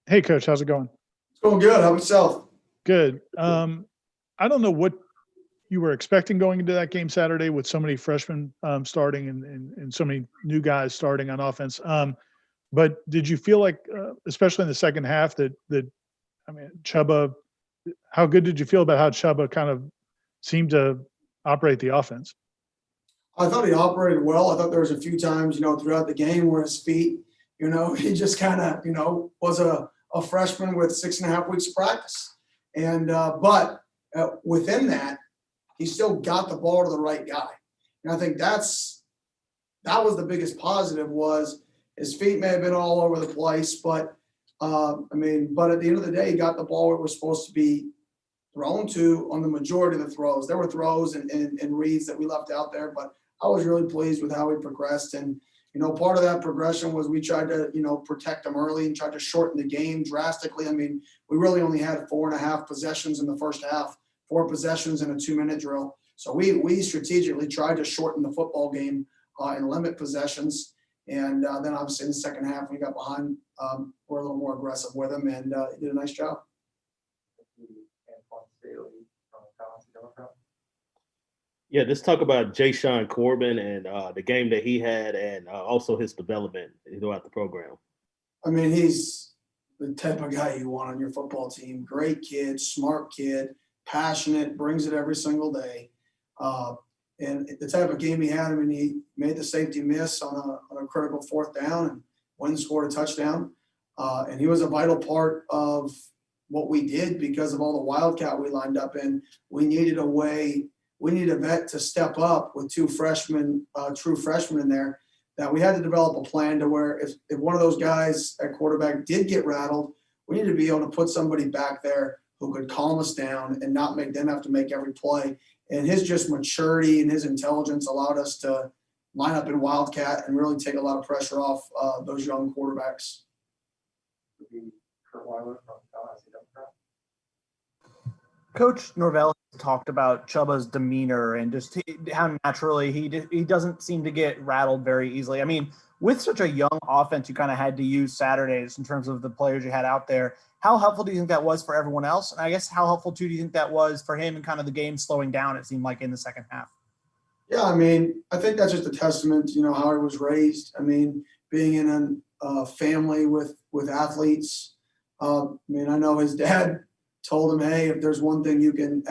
Hey, Coach, how's it going? It's going good. How about yourself? Good. I don't know what you were expecting going into that game Saturday with so many freshmen starting and so many new guys starting on offense. But did you feel like, especially in the second half, that I mean, Chuba, how good did you feel about how Chuba kind of seemed to operate the offense? I thought he operated well. I thought there was a few times, throughout the game where his feet, he just kind of, was a freshman with 6.5 weeks of practice. And but within that, he still got the ball to the right guy. And I think that was the biggest positive was his feet may have been all over the place, but but at the end of the day, he got the ball where it was supposed to be thrown to on the majority of the throws. There were throws and reads that we left out there, but I was really pleased with how he progressed. And, part of that progression was we tried to, protect him early and tried to shorten the game drastically. I mean, we really only had 4.5 possessions in the first half, 4 possessions in a 2-minute drill. So we strategically tried to shorten the football game and limit possessions. And then obviously in the second half, when we got behind, we're a little more aggressive with him, and he did a nice job. Yeah, let's talk about Jayshon Corbin and the game that he had and also his development throughout the program. I mean, he's the type of guy you want on your football team. Great kid, smart kid, passionate, brings it every single day. And the type of game he had, I mean, he made the safety miss on a critical 4th down and went and scored a touchdown. And he was a vital part of what we did because of all the Wildcat we lined up in. We needed a vet to step up with 2 freshmen, true freshmen in there, that we had to develop a plan to where if one of those guys at quarterback did get rattled, we needed to be able to put somebody back there who could calm us down and not make them have to make every play. And his just maturity and his intelligence allowed us to line up in Wildcat and really take a lot of pressure off those young quarterbacks. Coach Norvell talked about Chuba's demeanor and just how naturally he doesn't seem to get rattled very easily. I mean, with such a young offense, you kind of had to use Saturdays in terms of the players you had out there. How helpful do you think that was for everyone else? And I guess how helpful, too, do you think that was for him and kind of the game slowing down, it seemed like, in the second half? Yeah, I mean, I think that's just a testament to, how he was raised. I mean, being in a family with athletes. I know his dad told him, hey, if there's one thing you can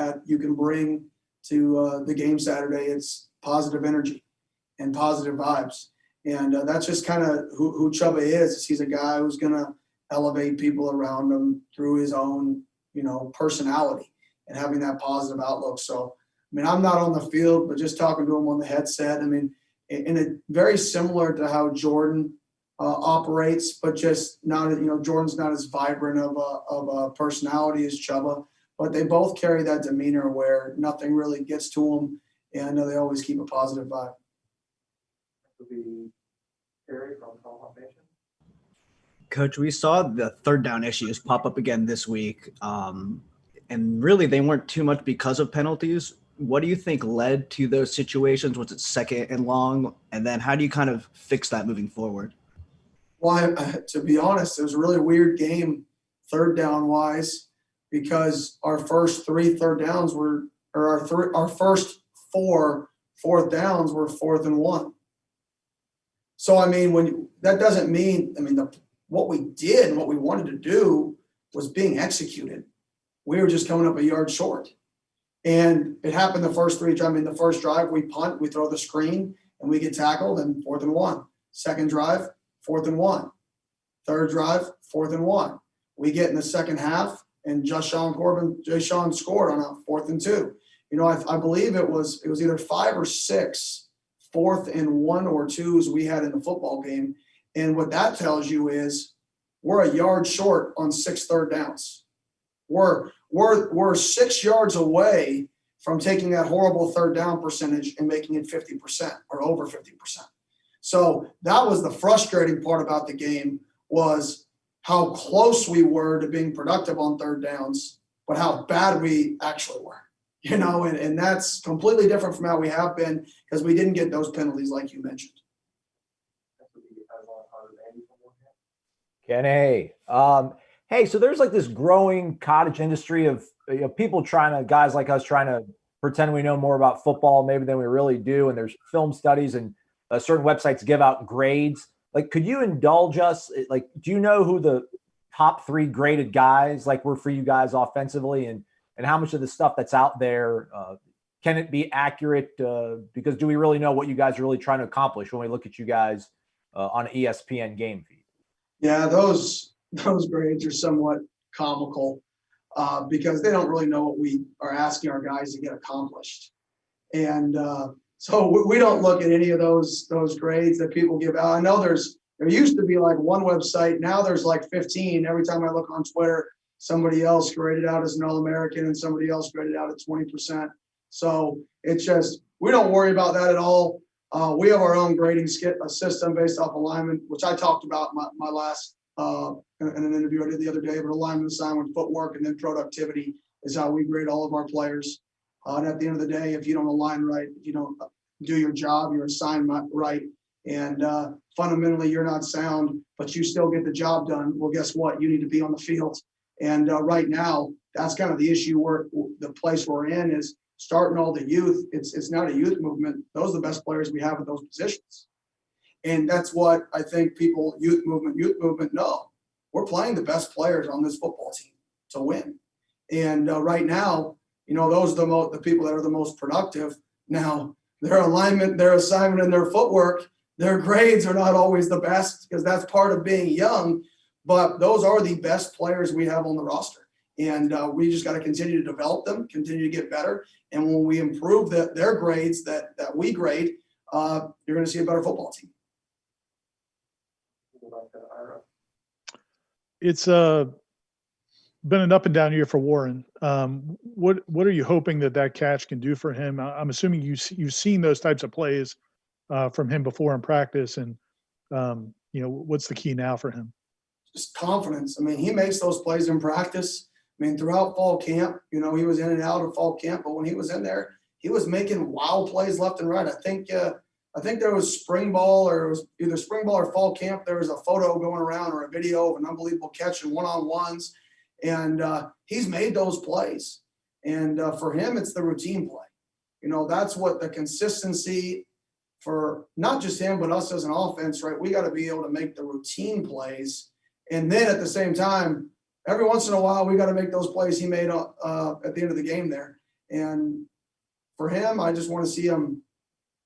bring to the game Saturday, it's positive energy and positive vibes. And that's just kind of who Chuba is. He's a guy who's going to elevate people around him through his own, personality and having that positive outlook. So, I'm not on the field, but just talking to him on the headset, in a very similar to how Jordan operates, but just not, Jordan's not as vibrant of a personality as Chuba, but they both carry that demeanor where nothing really gets to them, and they always keep a positive vibe. Coach, we saw the 3rd down issues pop up again this week, and really they weren't too much because of penalties. What do you think led to those situations? Was it 2nd and long? And then how do you kind of fix that moving forward? Well, to be honest, it was a really weird game 3rd down wise because our first 3 third downs were, or our first 4 4th downs were 4th and 1. So, that doesn't mean, what we did and what we wanted to do was being executed. We were just coming up a yard short. And it happened the first 3 drives. The first drive, we punt, we throw the screen, and we get tackled, and 4th and 1. Second drive, 4th and 1. Third drive, 4th and 1. We get in the second half, and Jayshon scored on a 4th and 2. I believe it was either 5 or 6 4th and 1 or 2s we had in the football game. And what that tells you is we're a yard short on 6 third downs. We're 6 yards away from taking that horrible 3rd down percentage and making it 50% or over 50%. So that was the frustrating part about the game, was how close we were to being productive on 3rd downs, but how bad we actually were. And that's completely different from how we have been because we didn't get those penalties like you mentioned. Kenny. Hey, so there's like this growing cottage industry of people guys like us trying to pretend we know more about football maybe than we really do. And there's film studies and certain websites give out grades. Like, could you indulge us? Like, do you know who the top 3 graded guys like were for you guys offensively, and how much of the stuff that's out there can it be accurate? Because do we really know what you guys are really trying to accomplish when we look at you guys on an ESPN game feed? Yeah, those grades are somewhat comical because they don't really know what we are asking our guys to get accomplished. And so we don't look at any of those grades that people give out. I know there used to be like one website. Now there's like 15. Every time I look on Twitter, somebody else graded out as an All-American and somebody else graded out at 20%. So it's just, we don't worry about that at all. We have our own grading system based off alignment, which I talked about my last in an interview I did the other day. But alignment, assignment, footwork, and then productivity is how we grade all of our players. And at the end of the day, if you don't align right, if you don't do your job, your assignment right, and fundamentally you're not sound, but you still get the job done, well, guess what? You need to be on the field. And right now, that's kind of the issue the place we're in is starting all the youth. It's not a youth movement. Those are the best players we have at those positions. And that's what I think people, youth movement know. We're playing the best players on this football team to win. And right now, those are the people that are the most productive. Now, their alignment, their assignment, and their footwork, their grades are not always the best because that's part of being young, but those are the best players we have on the roster. And we just got to continue to develop them, continue to get better. And when we improve their grades that we grade, you're going to see a better football team. It's been an up and down year for Warren. What are you hoping that catch can do for him? I'm assuming you've seen those types of plays from him before in practice, and what's the key now for him? Just confidence. I mean, he makes those plays in practice. I mean, throughout fall camp, he was in and out of fall camp, but when he was in there, he was making wild plays left and right. I think there was spring ball, or it was either spring ball or fall camp. There was a photo going around or a video of an unbelievable catch and one-on-ones. And he's made those plays. And for him, it's the routine play. That's what the consistency for not just him, but us as an offense, right? We got to be able to make the routine plays. And then at the same time, every once in a while, we got to make those plays he made at the end of the game there. And for him, I just want to see him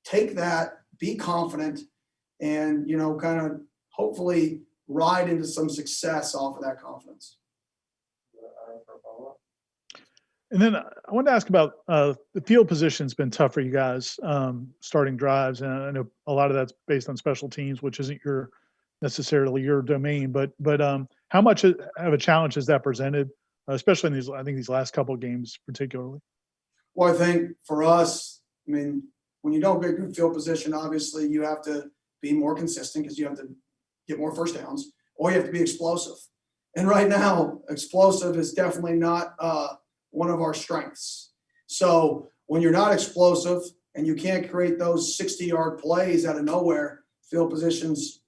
take that, be confident, and, kind of hopefully ride into some success off of that confidence. And then I wanted to ask about the field position's been tough for you guys starting drives. And I know a lot of that's based on special teams, which isn't necessarily your domain, but how much of a challenge has that presented, especially in these last couple of games particularly? Well, I think for us, when you don't get good field position, obviously you have to be more consistent because you have to get more first downs, or you have to be explosive. And right now, explosive is definitely not one of our strengths. So when you're not explosive and you can't create those 60-yard plays out of nowhere, field position's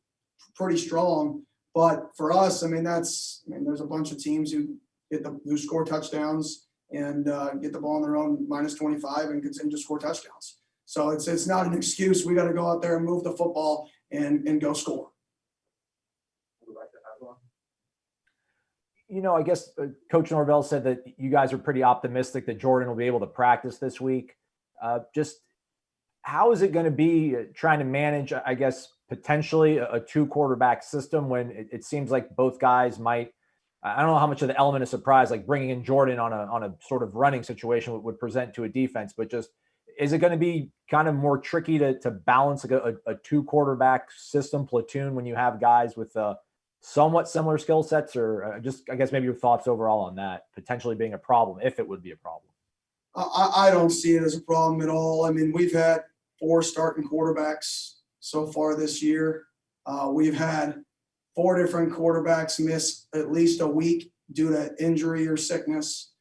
pretty strong. But for us, there's a bunch of teams who score touchdowns and get the ball on their own -25 and continue to score touchdowns. So it's not an excuse. We got to go out there and move the football and go score. I guess Coach Norvell said that you guys are pretty optimistic that Jordan will be able to practice this week. Just how is it going to be trying to manage, I guess, potentially a 2-quarterback system when it seems like both guys might – I don't know how much of the element of surprise, like bringing in Jordan on a sort of running situation would present to a defense, but just is it going to be kind of more tricky to balance a 2-quarterback system platoon when you have guys with somewhat similar skill sets, or just, I guess, maybe your thoughts overall on that potentially being a problem, if it would be a problem? I don't see it as a problem at all. We've had 4 starting quarterbacks so far this year. We've had 4 different quarterbacks miss at least a week due to injury or sickness,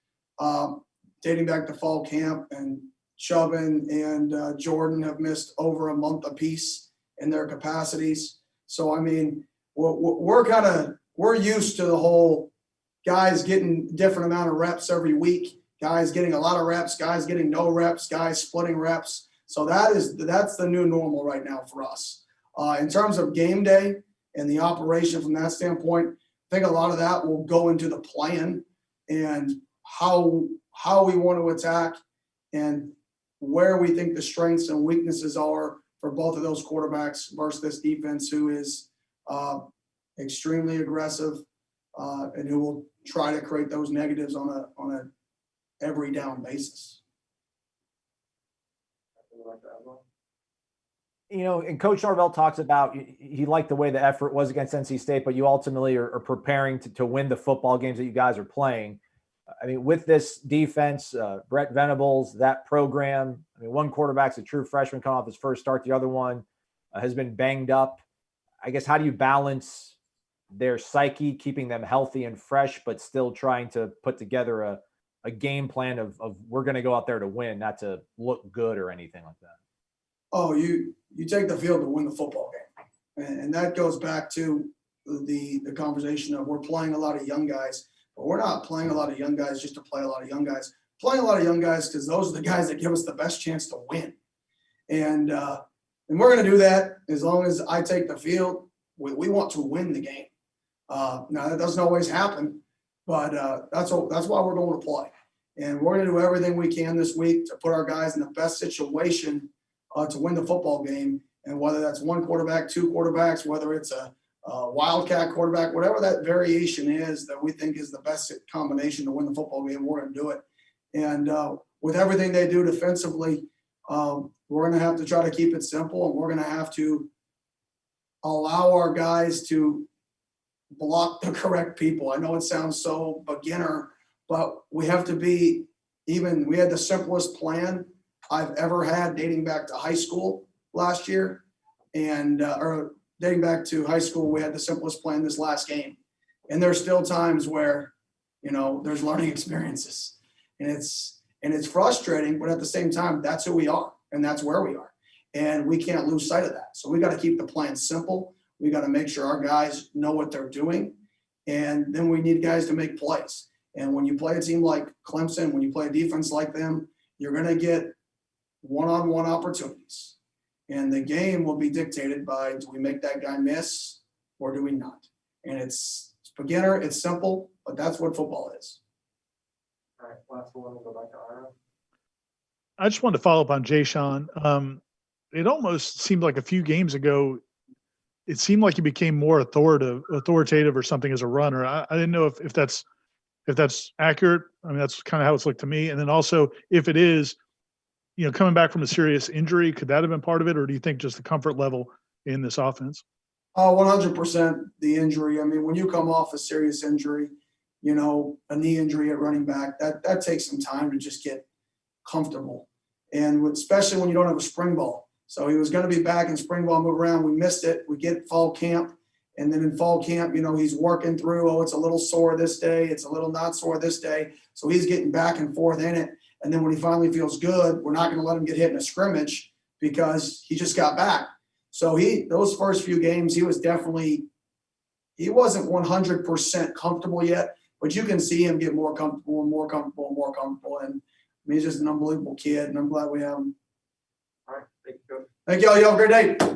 dating back to fall camp, and Chubbin and Jordan have missed over a month apiece in their capacities. So, we're kind of we're used to the whole guys getting different amount of reps every week, guys getting a lot of reps, guys getting no reps, guys splitting reps. So that's the new normal right now for us. In terms of game day and the operation from that standpoint, I think a lot of that will go into the plan and how we want to attack and where we think the strengths and weaknesses are for both of those quarterbacks versus this defense, who is extremely aggressive and who will try to create those negatives on a every down basis. You know, and Coach Norvell talks about he liked the way the effort was against NC State, but you ultimately are preparing to win the football games that you guys are playing. I mean, with this defense, Brett Venables, that program, I mean, one quarterback's a true freshman coming off his first start. The other one has been banged up. I guess, how do you balance their psyche, keeping them healthy and fresh, but still trying to put together a game plan of we're going to go out there to win, not to look good or anything like that? Oh, you take the field to win the football game. And that goes back to the conversation of we're playing a lot of young guys, but we're not playing a lot of young guys just to play a lot of young guys. Playing a lot of young guys because those are the guys that give us the best chance to win. And we're going to do that as long as I take the field. We want to win the game. Now, that doesn't always happen, but that's why we're going to play. And we're going to do everything we can this week to put our guys in the best situation to win the football game. And whether that's one quarterback, two quarterbacks, whether it's a wildcat quarterback, whatever that variation is that we think is the best combination to win the football game, we're going to do it. And with everything they do defensively, we're going to have to try to keep it simple, and we're going to have to allow our guys to block the correct people. I know it sounds so beginner, but we have to be even. We had the simplest plan I've ever had dating back to high school last year, and or dating back to high school, we had the simplest plan this last game. And there's still times where, there's learning experiences, and it's frustrating, but at the same time, that's who we are and that's where we are. And we can't lose sight of that. So we got to keep the plan simple. We got to make sure our guys know what they're doing. And then we need guys to make plays. And when you play a team like Clemson, when you play a defense like them, you're going to get one-on-one opportunities. And the game will be dictated by, do we make that guy miss or do we not? And it's beginner, it's simple, but that's what football is. All right, last one, we'll go back to Ira. I just wanted to follow up on Jay Sean. It almost seemed like a few games ago, it seemed like he became more authoritative or something as a runner. I didn't know if that's accurate. I mean, that's kind of how it's looked to me. And then also, if it is, coming back from a serious injury, could that have been part of it? Or do you think just the comfort level in this offense? 100% the injury. I mean, when you come off a serious injury, a knee injury at running back, that takes some time to just get comfortable. And especially when you don't have a spring ball. So he was going to be back in spring ball, move around. We missed it. We get fall camp. And then in fall camp, he's working through, it's a little sore this day. It's a little not sore this day. So he's getting back and forth in it. And then when he finally feels good, we're not going to let him get hit in a scrimmage because he just got back. So those first few games, he wasn't 100% comfortable yet, but you can see him get more comfortable and more comfortable and more comfortable. And he's just an unbelievable kid, and I'm glad we have him. All right, thank you, Coach. Thank y'all. You have a great day.